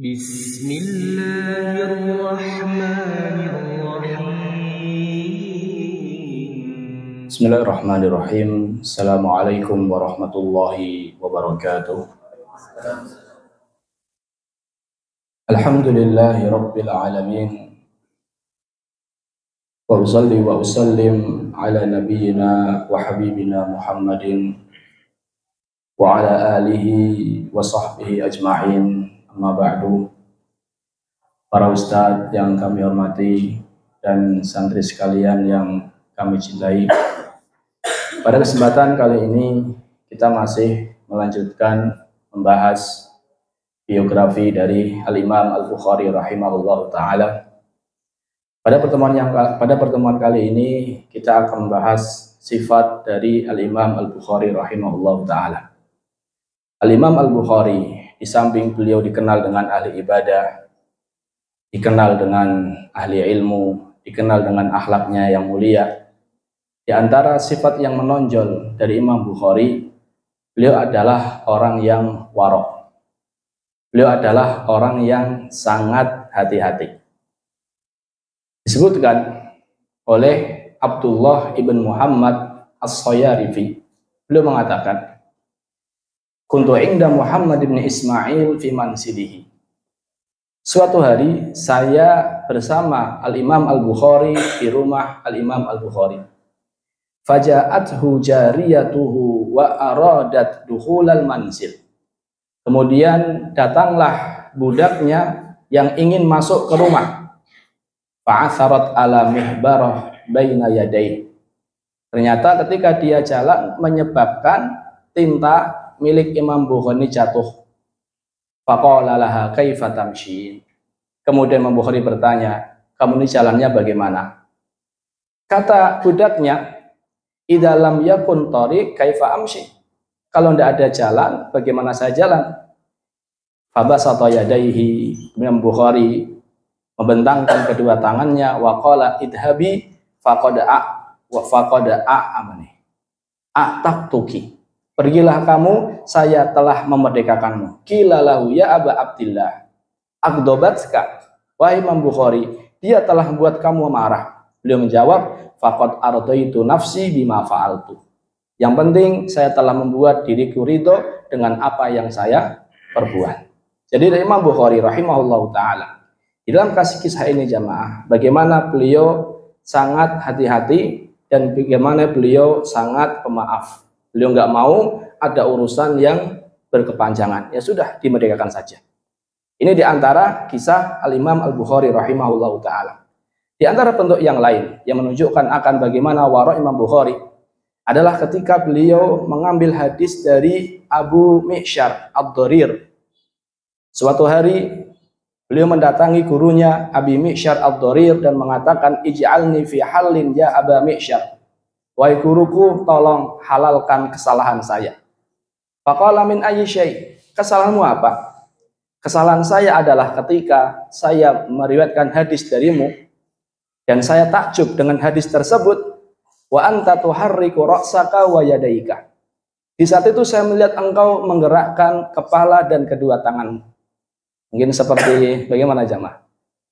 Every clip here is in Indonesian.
Bismillahirrahmanirrahim. Bismillahirrahmanirrahim. Assalamualaikum warahmatullahi wabarakatuh. Alhamdulillahi rabbil alamin. Wa usalli wa usallim ala nabiyyina wa habibina Muhammadin wa ala alihi wa sahbihi ajma'in. Amma ba'du. Para ustadz yang kami hormati dan santri sekalian yang kami cintai, pada kesempatan kali ini kita masih melanjutkan membahas biografi dari Al-Imam Al-Bukhari rahimahullah ta'ala. Pada pertemuan kali ini kita akan membahas sifat dari Al-Imam Al-Bukhari rahimahullah ta'ala. Al-Imam Al-Bukhari, di samping beliau dikenal dengan ahli ibadah, dikenal dengan ahli ilmu, dikenal dengan akhlaknya yang mulia, di antara sifat yang menonjol dari Imam Bukhari, beliau adalah orang yang warok. Beliau adalah orang yang sangat hati-hati. Disebutkan oleh Abdullah ibn Muhammad As-Sayarifi, beliau mengatakan, kuntu inda Muhammad ibn Ismail fi mansilihi. Suatu hari saya bersama Al-Imam Al-Bukhari di rumah Al-Imam Al-Bukhari. Faja'athu jariyatuhu wa aradat dukhulal manzil. Kemudian datanglah budaknya yang ingin masuk ke rumah. Fa'atharat ala mihbarah baina yadayhi. Ternyata ketika dia jalan menyebabkan tinta milik Imam Bukhari jatuh. Faqala laha kaifa tamshi. Kemudian Imam Bukhari bertanya, kamu ini jalannya bagaimana? Kata budaknya, idza lam yakun tariq kaifa amshi. Kalau tidak ada jalan, bagaimana saya jalan? Fabasata yadaihi. Imam Bukhari membentangkan kedua tangannya, wa qala idhabi faqad amani. A'taqtuki. Pergilah kamu, saya telah memerdekakanmu. Qila lahu ya Aba Abdillah, aqdabatka. Wahai Imam Bukhari, dia telah membuat kamu marah. Beliau menjawab, faqad ardaitu nafsi bima fa'altu. Yang penting saya telah membuat diriku ridho dengan apa yang saya perbuat. Jadi dari Imam Bukhari rahimahullah ta'ala, di dalam kisah ini jamaah, bagaimana beliau sangat hati-hati dan bagaimana beliau sangat pemaaf. Beliau nggak mau ada urusan yang berkepanjangan. Ya sudah, dimerdekakan saja. Ini diantara kisah Al-Imam Al-Bukhari rahimahullah ta'ala. Di antara bentuk yang lain yang menunjukkan akan bagaimana wara' Imam Bukhari adalah ketika beliau mengambil hadis dari Abu Mi'syar Ad-Dharir. Suatu hari beliau mendatangi gurunya Abi Mi'syar Ad-Dharir dan mengatakan, ij'alni fi halin ya Aba Mi'syar. Wahai guruku, tolong halalkan kesalahan saya. Faqala min ayyi syai'. Kesalahanmu apa? Kesalahan saya adalah ketika saya meriwayatkan hadis darimu dan saya takjub dengan hadis tersebut, wa anta tuharriku ra'saka wa yadaika. Di saat itu saya melihat engkau menggerakkan kepala dan kedua tanganmu. Mungkin seperti bagaimana jamaah?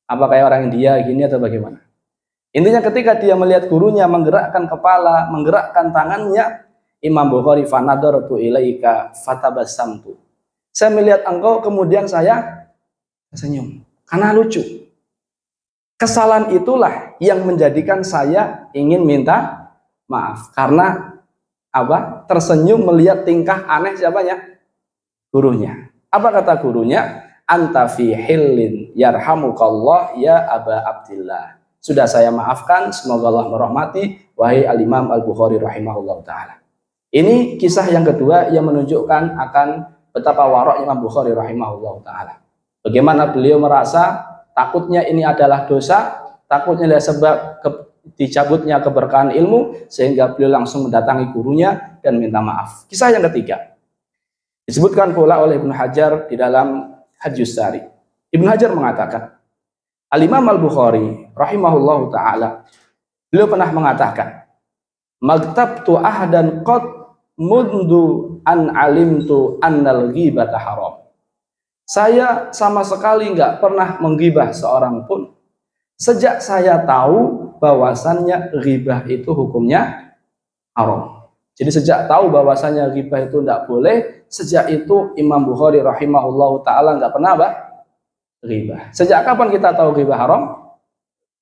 Apa kayak orang India gini atau bagaimana? Intinya ketika dia melihat gurunya menggerakkan kepala, menggerakkan tangannya, Imam Bukhari fanadartu ilaika fatabassamtu. Saya melihat engkau, kemudian saya senyum karena lucu. Kesalahan itulah yang menjadikan saya ingin minta maaf karena apa? Tersenyum melihat tingkah aneh siapanya? Gurunya. Apa kata gurunya? Anta fi hillin yarhamukallah ya Aba Abdillah. Sudah saya maafkan, semoga Allah merahmati, wahai Al-Imam Al-Bukhari rahimahullah ta'ala. Ini kisah yang kedua yang menunjukkan akan betapa wara' Imam Bukhari rahimahullah ta'ala. Bagaimana beliau merasa takutnya ini adalah dosa, takutnya adalah sebab dicabutnya keberkahan ilmu, sehingga beliau langsung mendatangi gurunya dan minta maaf. Kisah yang ketiga disebutkan pula oleh Ibnu Hajar di dalam Hadjus Sari. Ibnu Hajar mengatakan, Al-Imam Al-Bukhari rahimahullahu ta'ala, beliau pernah mengatakan, magtabtu ahdan qad mundu an alimtu annal ghibata haram. Saya sama sekali nggak pernah menggibah seorang pun. Sejak saya tahu bahwasannya ghibah itu hukumnya haram. Jadi sejak tahu bahwasannya ghibah itu tidak boleh, sejak itu Imam Bukhari rahimahullahu taala nggak pernah ghibah. Sejak kapan kita tahu ghibah haram?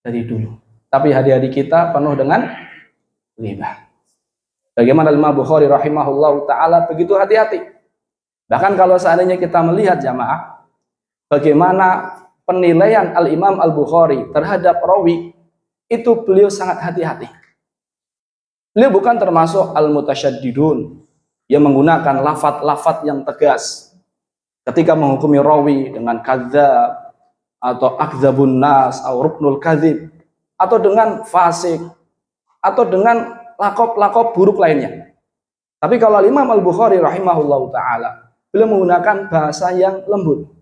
Dari dulu. Tapi hari-hari kita penuh dengan ghibah. Bagaimana Imam Bukhari rahimahullahu taala begitu hati-hati. Bahkan kalau seandainya kita melihat jamaah, bagaimana penilaian Al-Imam Al-Bukhari terhadap rawi, itu beliau sangat hati-hati. Beliau bukan termasuk al-mutasyaddidun yang menggunakan lafaz-lafaz yang tegas ketika menghukumi rawi dengan kadzab atau akdzabun nas atau ruknul kadzib atau dengan fasik atau dengan lakop-lakop buruk lainnya. Tapi kalau Imam Al-Bukhari rahimahullahu taala, beliau menggunakan bahasa yang lembut.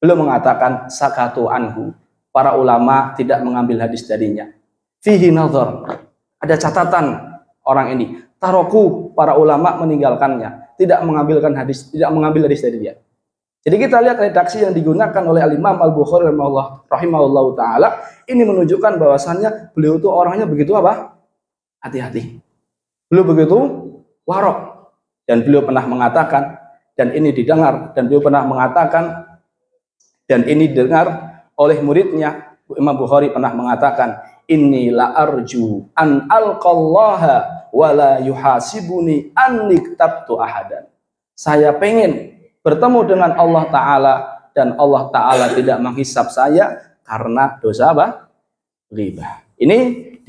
Beliau mengatakan sakatu anhu, para ulama tidak mengambil hadis darinya. Fihi nazar, ada catatan orang ini. Taroku, para ulama meninggalkannya, tidak mengambil hadis dari dia. Jadi kita lihat redaksi yang digunakan oleh Al-Imam Al-Bukhari rahimahullah taala, ini menunjukkan bahwasannya beliau itu orangnya begitu apa? Hati-hati. Beliau begitu warok, dan beliau pernah mengatakan, dan ini didengar, dan beliau pernah mengatakan, dan ini didengar oleh muridnya. Imam Bukhari pernah mengatakan, inni la arju an alqallaha wa la yuhasibuni an niktabtu ahadan. Saya pengen bertemu dengan Allah Ta'ala, dan Allah Ta'ala tidak menghisab saya karena dosa apa? Ghibah. Ini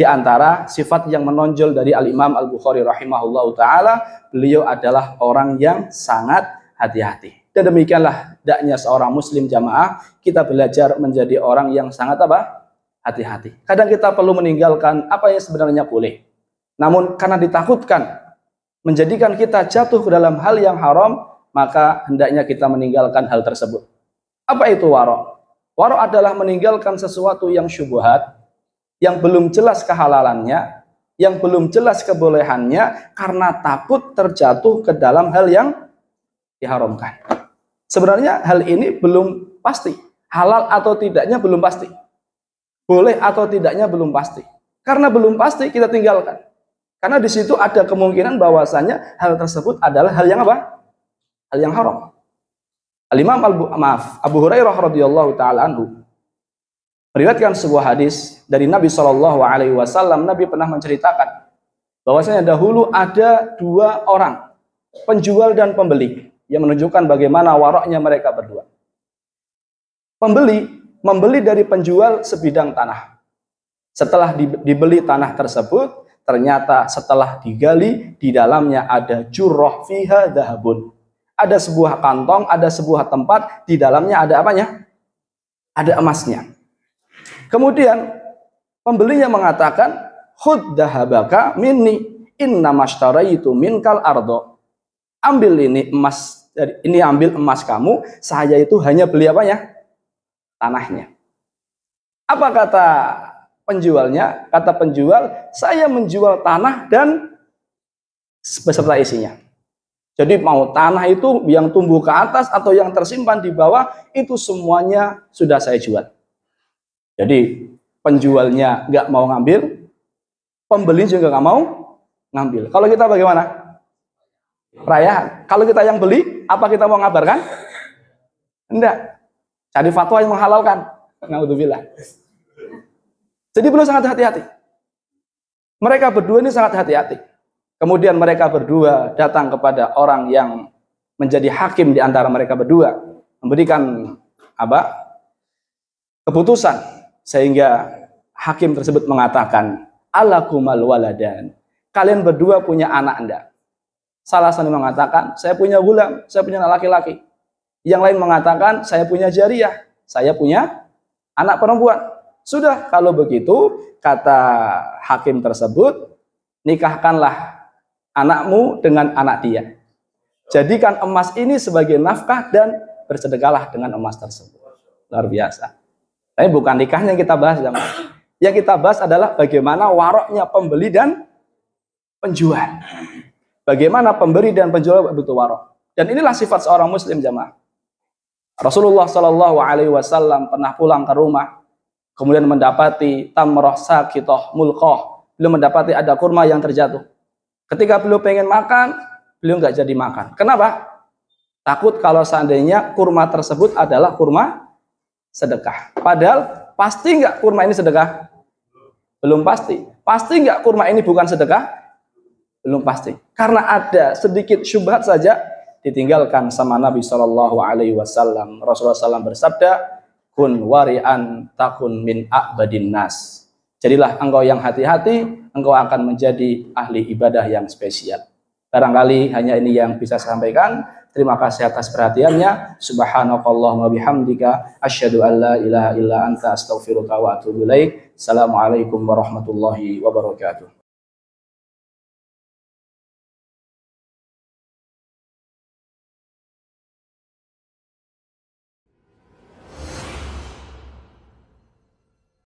diantara sifat yang menonjol dari Al-Imam Al-Bukhari rahimahullah ta'ala. Beliau adalah orang yang sangat hati-hati. Dan demikianlah hendaknya seorang muslim jamaah, kita belajar menjadi orang yang sangat apa? Hati-hati. Kadang kita perlu meninggalkan apa yang sebenarnya boleh, namun karena ditakutkan menjadikan kita jatuh ke dalam hal yang haram, maka hendaknya kita meninggalkan hal tersebut. Apa itu waro'? Waro' adalah meninggalkan sesuatu yang syubhat, yang belum jelas kehalalannya, yang belum jelas kebolehannya, karena takut terjatuh ke dalam hal yang diharamkan. Sebenarnya hal ini belum pasti. Halal atau tidaknya belum pasti. Boleh atau tidaknya belum pasti. Karena belum pasti kita tinggalkan. Karena di situ ada kemungkinan bahwasanya hal tersebut adalah hal yang apa? Hal yang haram. Al-Imam Abu Hurairah radhiyallahu taala anhu meriwayatkan sebuah hadis dari Nabi Shallallahu alaihi wasallam. Nabi pernah menceritakan bahwasanya dahulu ada dua orang, penjual dan pembeli, yang menunjukkan bagaimana waroknya mereka berdua. Pembeli membeli dari penjual sebidang tanah. Setelah dibeli tanah tersebut, ternyata setelah digali, di dalamnya ada jurrah fiha dhahabun. Ada sebuah kantong, ada sebuah tempat, di dalamnya ada apanya? Ada emasnya. Kemudian pembelinya mengatakan, khud dhahabaka minni inna mashtaraitu minkal ardo. Ambil ini emas, ini ambil emas kamu, saya itu hanya beli apanya? Tanahnya. Apa kata penjualnya? Kata penjual, saya menjual tanah dan beserta isinya. Jadi mau tanah itu yang tumbuh ke atas atau yang tersimpan di bawah, itu semuanya sudah saya jual. Jadi penjualnya nggak mau ngambil, pembeli juga nggak mau ngambil. Kalau kita bagaimana? Perayaan. Kalau kita yang beli, apa kita mau ngabarkan? Enggak. Cari fatwa yang menghalalkan. Naudzubillah. Jadi beliau sangat hati-hati. Mereka berdua ini sangat hati-hati. Kemudian mereka berdua datang kepada orang yang menjadi hakim di antara mereka berdua, memberikan apa? Keputusan, sehingga hakim tersebut mengatakan, alakumal waladan. Kalian berdua punya anak enggak? Salah satu mengatakan, saya punya gulam, saya punya anak laki-laki. Yang lain mengatakan, saya punya jariyah, saya punya anak perempuan. Sudah, kalau begitu, kata hakim tersebut, nikahkanlah anakmu dengan anak dia. Jadikan emas ini sebagai nafkah dan bersedekahlah dengan emas tersebut. Luar biasa. Tapi bukan nikahnya yang kita bahas. Yang kita bahas adalah bagaimana waroknya pembeli dan penjual. Bagaimana pemberi dan penjual butuh warok. Dan inilah sifat seorang muslim jamaah. Rasulullah Shallallahu Alaihi Wasallam pernah pulang ke rumah, kemudian mendapati tamroh sakitoh mulkoh, beliau mendapati ada kurma yang terjatuh. Ketika beliau pengen makan, beliau nggak jadi makan. Kenapa? Takut kalau seandainya kurma tersebut adalah kurma sedekah. Padahal pasti nggak kurma ini sedekah? Belum pasti. Pasti nggak kurma ini bukan sedekah? Belum pasti. Karena ada sedikit syubhat saja ditinggalkan sama Nabi Shallallahu Alaihi Wasallam. Rasulullah SAW bersabda, kun wari'an takun min a'badin nas. Jadilah engkau yang hati-hati, engkau akan menjadi ahli ibadah yang spesial. Barangkali hanya ini yang bisa saya sampaikan. Terima kasih atas perhatiannya. Subhanakallahumma bihamdika asyhadu an la ilaha illa anta astaghfiruka wa atubu ilaik. Assalamualaikum warahmatullahi wabarakatuh.